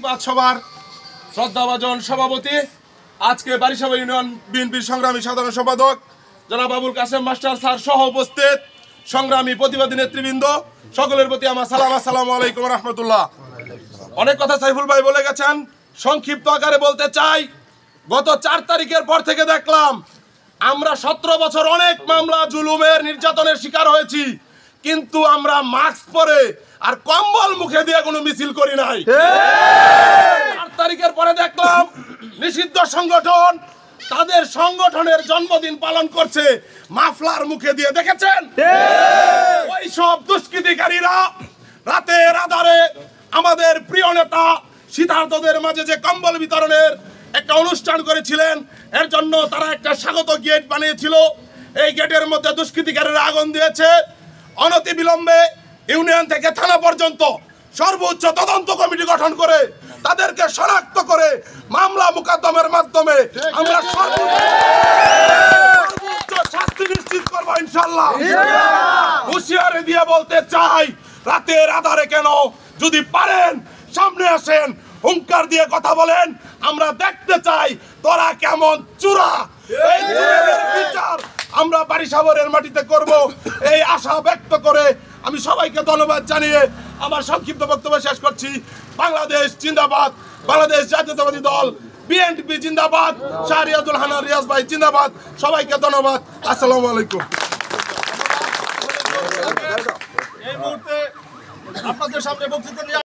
প্রতিবাদ সভার শ্রদ্ধাভাজন সভাপতি, আজকে বারিশাবা ইউনিয়ন বিএনপির সংগ্রামী সাধারণ সম্পাদক জনাব আবুল কাসেম মাস্টার স্যার সহ উপস্থিত সংগ্রামী প্রতিবাদী নেতৃবৃন্দ, সকলের প্রতি আমার সালাম। আসসালামু আলাইকুম রহমতুল্লাহ। অনেক কথা সাইফুল ভাই বলে গেছেন, সংক্ষিপ্ত আকারে বলতে চাই। গত 4 তারিখের পর থেকে দেখলাম আমরা 17 বছর অনেক মামলা, জুলুমের, নির্যাতনের শিকার হয়েছি, কিন্তু আমরা মাস্ক পরে আর কম্বল মুখে দিয়ে কোনো মিছিল করি নাই। 4 তারিখের পরে দেখলাম নিষিদ্ধ সংগঠন তাদের সংগঠনের জন্মদিন পালন করছে মাফলার মুখে দিয়ে, দেখেছেন? ওই সব দুষ্কৃতিকারীরা রাতের আধারে আমাদের প্রিয় নেতা শীতার্তদের মাঝে যে কম্বল বিতরণের একটা অনুষ্ঠান করেছিলেন, এর জন্য তারা একটা স্বাগত গেট বানিয়েছিল। এই গেটের মধ্যে দুষ্কৃতিকারীরা আগুন দিয়েছে। অনতি বিলম্বে ইউনিয়ন থেকে থানা পর্যন্ত সর্বোচ্চ তদন্ত কমিটি গঠন করে তাদেরকে শনাক্ত করে মামলা মোকদ্দমার মাধ্যমে আমরা সর্বোচ্চ শাস্তি নিশ্চিত করবো ইনশাআল্লাহ। হুঁশিয়ারি দিয়ে বলতে চাই, রাতের আধারে কেন, যদি পারেন সামনে আসেন, হুঙ্কার দিয়ে কথা বলেন, আমরা দেখতে চাই তোরা কেমন চূড়া। এই চূড়াদের বিচার আমরা বারিশাবারের মাটিতে করব, এই আশা ব্যক্ত করে আমি সবাইকে ধন্যবাদ জানিয়ে আমার সংক্ষিপ্ত বক্তব্য শেষ করছি। বাংলাদেশ জিন্দাবাদ, বাংলাদেশ জাতীয়তাবাদী দল বিএনপি জিন্দাবাদ, শাহ রিয়াজুল হান্নান রিয়াজ ভাই জিন্দাবাদ। সবাইকে ধন্যবাদ। আসসালামু আলাইকুম। এই মুহূর্তে আপনাদের সামনে বক্তৃতা নিয়ে